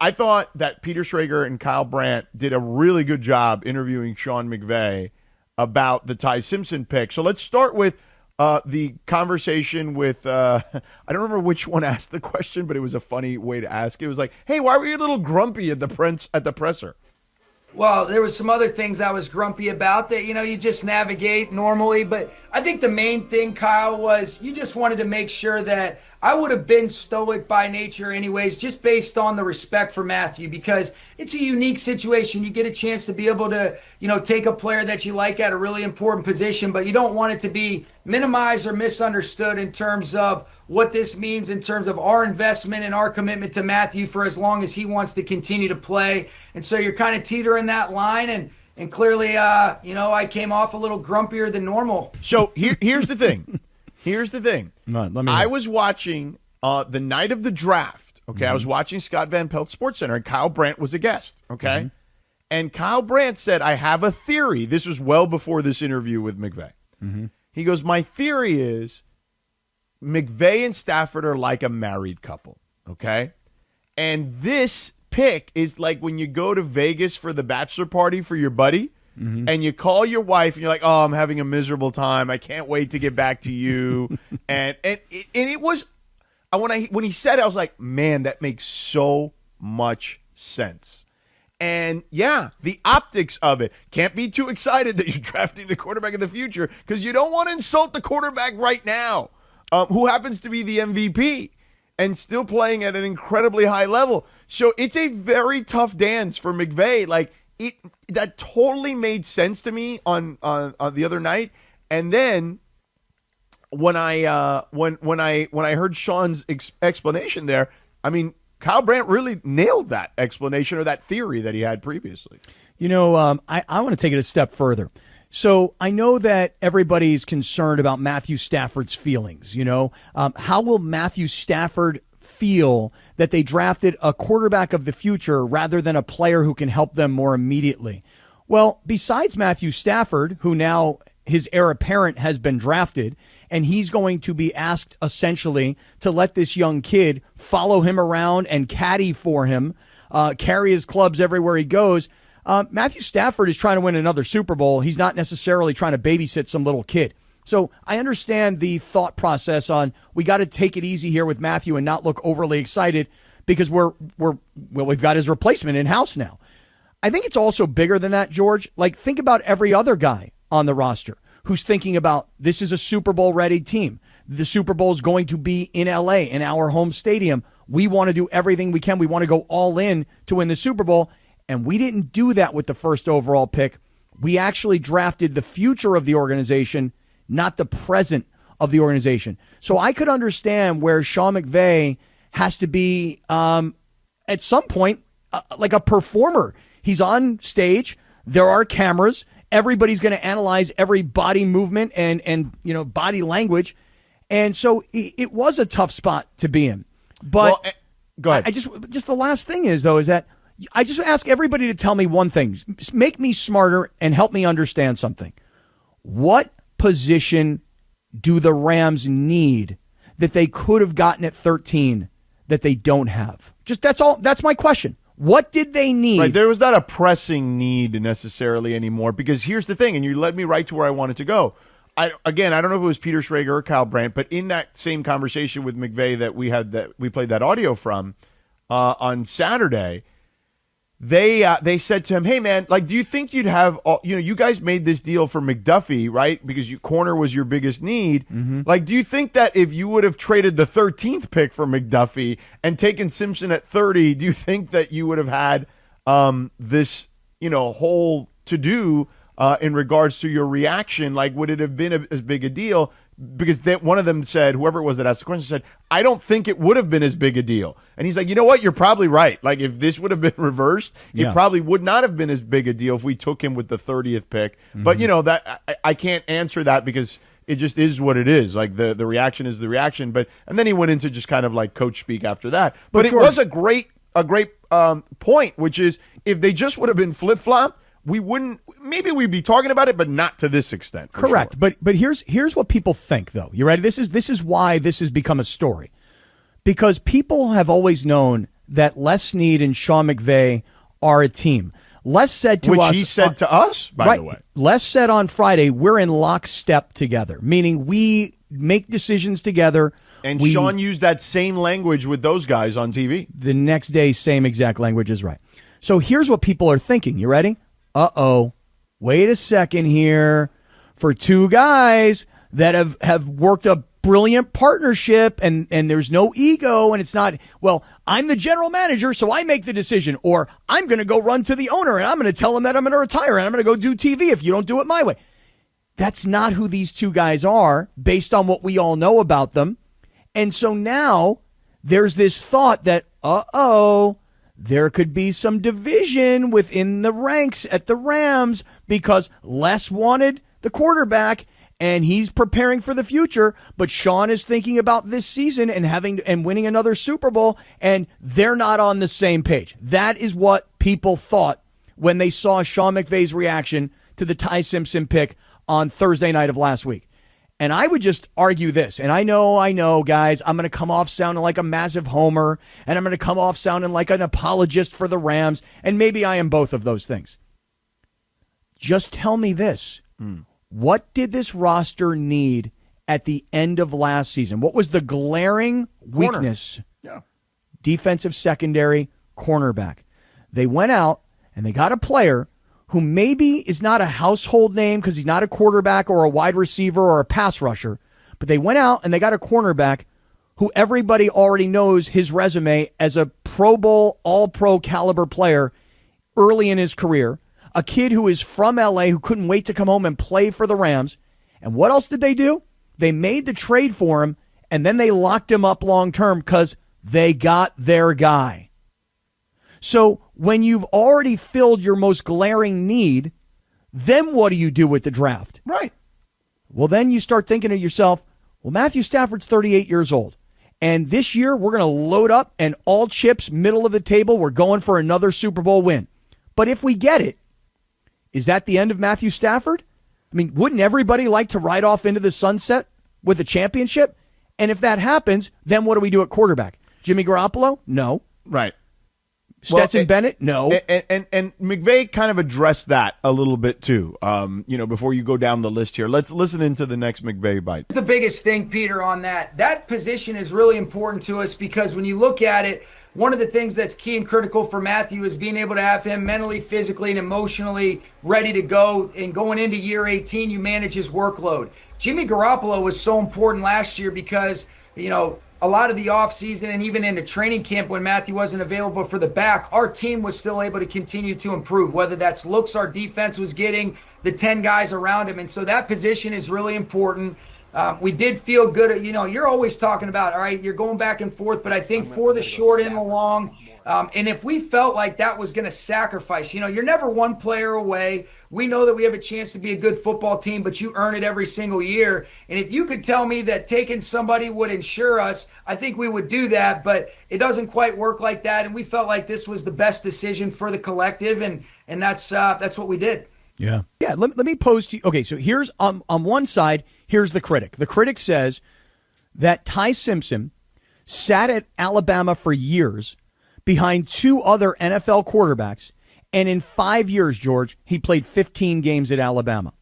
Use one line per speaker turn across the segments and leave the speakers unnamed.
I thought that Peter Schrager and Kyle Brandt did a really good job interviewing Sean McVay about the Ty Simpson pick. So let's start with the conversation with, I don't remember which one asked the question, but it was a funny way to ask. It was like, hey, why were you a little grumpy at the presser?
Well, there was some other things I was grumpy about that, you just navigate normally. But I think the main thing, Kyle, was you just wanted to make sure that I would have been stoic by nature anyways, just based on the respect for Matthew, because it's a unique situation. You get a chance to be able to, take a player that you like at a really important position, but you don't want it to be minimized or misunderstood in terms of what this means in terms of our investment and our commitment to Matthew for as long as he wants to continue to play. And so you're kind of teetering that line, and clearly, I came off a little grumpier than normal.
So here's the thing. Here's the thing. I was watching the night of the draft, okay? Mm-hmm. I was watching Scott Van Pelt Sports Center, and Kyle Brandt was a guest, okay? Mm-hmm. And Kyle Brandt said, I have a theory. This was well before this interview with McVay. Mm-hmm. He goes, my theory is McVay and Stafford are like a married couple, okay? And this pick is like when you go to Vegas for the bachelor party for your buddy, mm-hmm. and you call your wife and you're like, oh, I'm having a miserable time. I can't wait to get back to you. and it was, when he said it, I was like, man, that makes so much sense. And yeah, the optics of it. Can't be too excited that you're drafting the quarterback of the future because you don't want to insult the quarterback right now, who happens to be the MVP and still playing at an incredibly high level. So it's a very tough dance for McVay. Like, that totally made sense to me on the other night. And then when I heard Sean's explanation there, I mean, Kyle Brandt really nailed that explanation or that theory that he had previously.
I want to take it a step further. So I know that everybody's concerned about Matthew Stafford's feelings. How will Matthew Stafford feel that they drafted a quarterback of the future rather than a player who can help them more immediately? Well, besides Matthew Stafford, who now his heir apparent has been drafted, and he's going to be asked essentially to let this young kid follow him around and caddy for him, carry his clubs everywhere he goes. Matthew Stafford is trying to win another Super Bowl. He's not necessarily trying to babysit some little kid. So I understand the thought process on we got to take it easy here with Matthew and not look overly excited because we've got his replacement in house now. I think it's also bigger than that, George. Like, think about every other guy on the roster who's thinking about this is a Super Bowl ready team. The Super Bowl is going to be in LA, in our home stadium. We want to do everything we can. We want to go all in to win the Super Bowl. And we didn't do that with the first overall pick. We actually drafted the future of the organization, not the present of the organization. So I could understand where Sean McVay has to be at some point like a performer. He's on stage. There are cameras. Everybody's going to analyze every body movement and body language. And so it was a tough spot to be in. But
go ahead.
I just the last thing is that I just ask everybody to tell me one thing. Make me smarter and help me understand something. What position do the Rams need that they could have gotten at 13 that they don't have? Just that's all. That's my question. What did they need?
Right, there was not a pressing need necessarily anymore because here's the thing, and you led me right to where I wanted to go. I don't know if it was Peter Schrager or Kyle Brandt, but in that same conversation with McVay that we played that audio from on Saturday, they said to him, hey, man, like, do you think you'd have, you guys made this deal for McDuffie, right? Because corner was your biggest need. Mm-hmm. Like, do you think that if you would have traded the 13th pick for McDuffie and taken Simpson at 30, do you think that you would have had this, whole to-do in regards to your reaction? Like, would it have been as big a deal? Because one of them said, whoever it was that asked the question said, I don't think it would have been as big a deal. And he's like, you know what? You're probably right. Like, if this would have been reversed, it probably would not have been as big a deal if we took him with the 30th pick. Mm-hmm. But, that I can't answer that because it just is what it is. Like, the reaction is the reaction. And then he went into just kind of like coach speak after that. But it was a great point, which is if they just would have been flip-flopped, maybe we'd be talking about it, but not to this extent.
Correct.
Sure.
But here's what people think, though. You ready? This is why this has become a story. Because people have always known that Les Snead and Sean McVay are a team. Les said to us...
Which he said to us, by the way.
Les said on Friday, we're in lockstep together, meaning we make decisions together.
And Sean used that same language with those guys on TV.
The next day, same exact language is right. So here's what people are thinking. You ready? Uh-oh. Wait a second here. For two guys that have worked a brilliant partnership and there's no ego and it's not, well, I'm the general manager, so I make the decision, or I'm going to go run to the owner and I'm going to tell him that I'm going to retire and I'm going to go do TV if you don't do it my way. That's not who these two guys are based on what we all know about them. And so now there's this thought that, there could be some division within the ranks at the Rams because Les wanted the quarterback and he's preparing for the future, but Sean is thinking about this season and winning another Super Bowl, and they're not on the same page. That is what people thought when they saw Sean McVay's reaction to the Ty Simpson pick on Thursday night of last week. And I would just argue this, and I know, guys, I'm going to come off sounding like a massive homer, and I'm going to come off sounding like an apologist for the Rams, and maybe I am both of those things. Just tell me this. What did this roster need at the end of last season? What was the glaring weakness?
Yeah.
Defensive secondary, cornerback. They went out and they got a player who maybe is not a household name because he's not a quarterback or a wide receiver or a pass rusher, but they went out and they got a cornerback who everybody already knows his resume as a Pro Bowl, all-pro caliber player early in his career, a kid who is from L.A. who couldn't wait to come home and play for the Rams. And what else did they do? They made the trade for him, and then they locked him up long-term because they got their guy. So when you've already filled your most glaring need, then what do you do with the draft?
Right.
Well, then you start thinking to yourself, well, Matthew Stafford's 38 years old. And this year we're going to load up and all chips, middle of the table, we're going for another Super Bowl win. But if we get it, is that the end of Matthew Stafford? I mean, wouldn't everybody like to ride off into the sunset with a championship? And if that happens, then what do we do at quarterback? Jimmy Garoppolo? No.
Right.
Stetson Bennett? No.
And McVay kind of addressed that a little bit too. Before you go down the list here, let's listen into the next McVay bite.
The biggest thing, Peter, on that position is really important to us because when you look at it, one of the things that's key and critical for Matthew is being able to have him mentally, physically, and emotionally ready to go. And going into year 18, you manage his workload. Jimmy Garoppolo was so important last year because, a lot of the offseason and even into training camp when Matthew wasn't available for the back, our team was still able to continue to improve, whether that's looks our defense was getting, the 10 guys around him. And so that position is really important. We did feel good. You're always talking about, all right, you're going back and forth, but I think for the short and the long, and if we felt like that was going to sacrifice, you're never one player away. We know that we have a chance to be a good football team, but you earn it every single year. And if you could tell me that taking somebody would ensure us, I think we would do that, but it doesn't quite work like that. And we felt like this was the best decision for the collective, and that's what we did.
Yeah. Yeah. Let me pose to you. Okay. So here's on one side, here's the critic. The critic says that Ty Simpson sat at Alabama for years behind two other NFL quarterbacks. And in 5 years, George, he played 15 games at Alabama.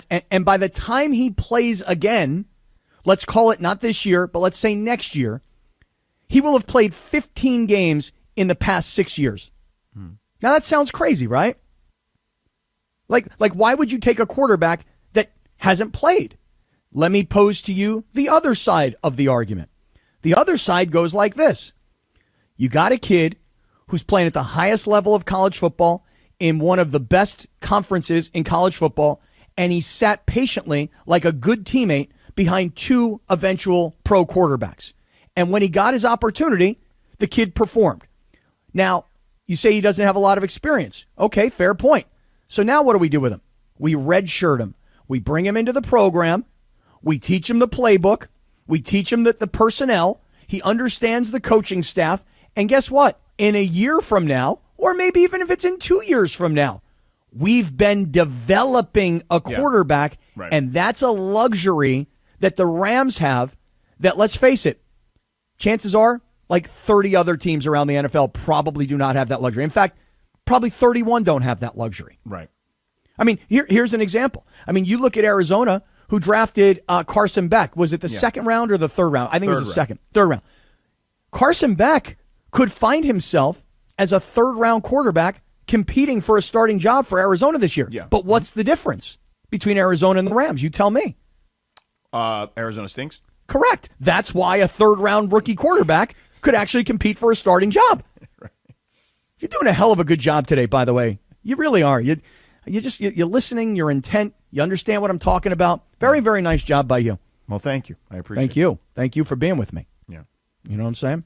And by the time he plays again, let's call it not this year, but let's say next year, he will have played 15 games in the past 6 years. Now that sounds crazy, right? Like why would you take a quarterback that hasn't played? Let me pose to you the other side of the argument. The other side goes like this. You got a kid who's playing at the highest level of college football in one of the best conferences in college football, and he sat patiently like a good teammate behind two eventual pro quarterbacks. And when he got his opportunity, the kid performed. Now, you say he doesn't have a lot of experience. Okay, fair point. So now what do we do with him? We redshirt him. We bring him into the program. We teach him the playbook. We teach him the personnel. He understands the coaching staff. And guess what? In a year from now, or maybe even if it's in 2 years from now, we've been developing a quarterback,
right.
And that's a luxury that the Rams have that, let's face it, chances are like 30 other teams around the NFL probably do not have that luxury. In fact, probably 31 don't have that luxury.
Right.
I mean, here's an example. I mean, you look at Arizona, who drafted Carson Beck. Was it the second round or the third round? I think it was the third round. Carson Beck could find himself as a third-round quarterback competing for a starting job for Arizona this year.
Yeah.
But what's the difference between Arizona and the Rams? You tell me.
Arizona stinks.
Correct. That's why a third-round rookie quarterback could actually compete for a starting job.
Right.
You're doing a hell of a good job today, by the way. You really are. You're listening. You're intent. You understand what I'm talking about. Very, very nice job by you.
Well, thank you. I appreciate it.
Thank you. Thank you for being with me.
Yeah.
You know what I'm saying?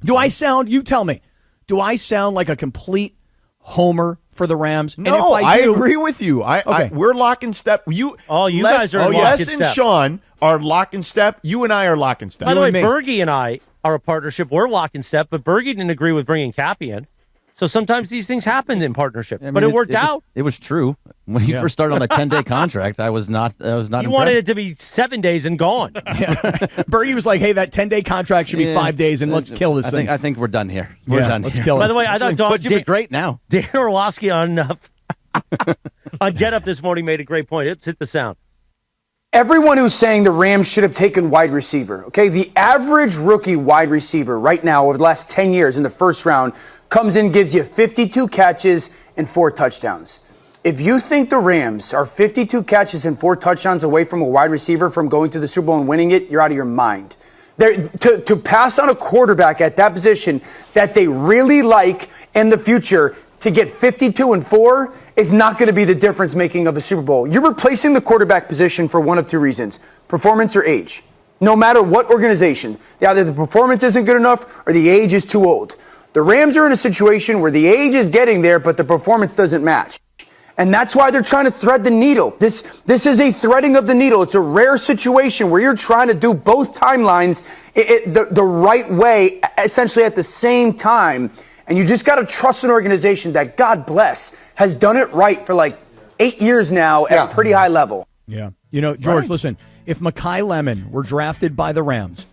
Do I sound, you tell me, do I sound like a complete homer for the Rams?
No,
and if I
agree with you. We're lock and step. You
guys are lock and step.
Les and Sean are lock and step. You and I are lock and step.
By the way, Bergie and I are a partnership. We're lock and step, but Bergie didn't agree with bringing Cappy in. So sometimes these things happen in partnership, but it worked out.
It was true. When you first started on the 10-day contract, I was not impressed.
You wanted it to be 7 days and gone.
Bergie was like, hey, that 10-day contract should be 5 days, and let's kill this thing.
I think we're done here. We're done.
Let's kill it.
By the way, I thought
but you're great now.
Dan Orlovsky on Get Up this morning made a great point. Let's hit the sound.
Everyone who's saying the Rams should have taken wide receiver, okay? The average rookie wide receiver right now over the last 10 years in the first round comes in, gives you 52 catches and 4 touchdowns. If you think the Rams are 52 catches and 4 touchdowns away from a wide receiver from going to the Super Bowl and winning it, you're out of your mind. To pass on a quarterback at that position that they really like in the future to get 52 and 4 is not going to be the difference making of a Super Bowl. You're replacing the quarterback position for one of two reasons: performance or age. No matter what organization, either the performance isn't good enough or the age is too old. The Rams are in a situation where the age is getting there, but the performance doesn't match. And that's why they're trying to thread the needle. This is a threading of the needle. It's a rare situation where you're trying to do both timelines the right way, essentially at the same time. And you just got to trust an organization that, God bless, has done it right for like 8 years now at a pretty high level.
Yeah. You know, George, listen, if Mekhi Lemon were drafted by the Rams,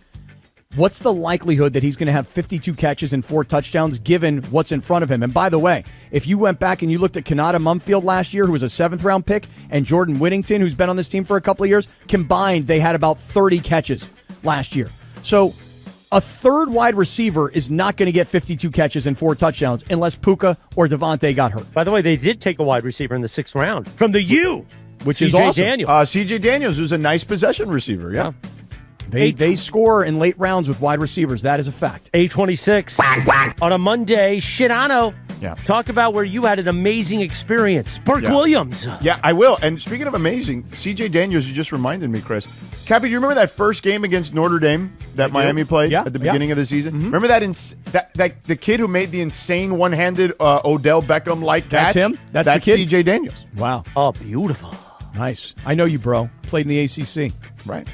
what's the likelihood that he's going to have 52 catches and 4 touchdowns given what's in front of him? And by the way, if you went back and you looked at Kanata Mumfield last year, who was a 7th-round pick, and Jordan Whittington, who's been on this team for a couple of years, combined, they had about 30 catches last year. So a third wide receiver is not going to get 52 catches and 4 touchdowns unless Puka or Devontae got hurt.
By the way, they did take a wide receiver in the 6th round from the U,
which is awesome.
Daniels.
C.J. Daniels, who's a nice possession receiver, yeah.
They score in late rounds with wide receivers. That is a fact.
8:26 on a Monday. Sedano, talk about where you had an amazing experience. Burke Williams.
Yeah, I will. And speaking of amazing, C.J. Daniels, you just reminded me, Chris. Cappy, do you remember that first game against Notre Dame that Miami played at the beginning of the season? Mm-hmm. Remember that the kid who made the insane one-handed Odell Beckham-like catch?
That's him? That's the kid?
C.J. Daniels.
Wow.
Oh, beautiful.
Nice. I know you, bro. Played in the ACC.
Right.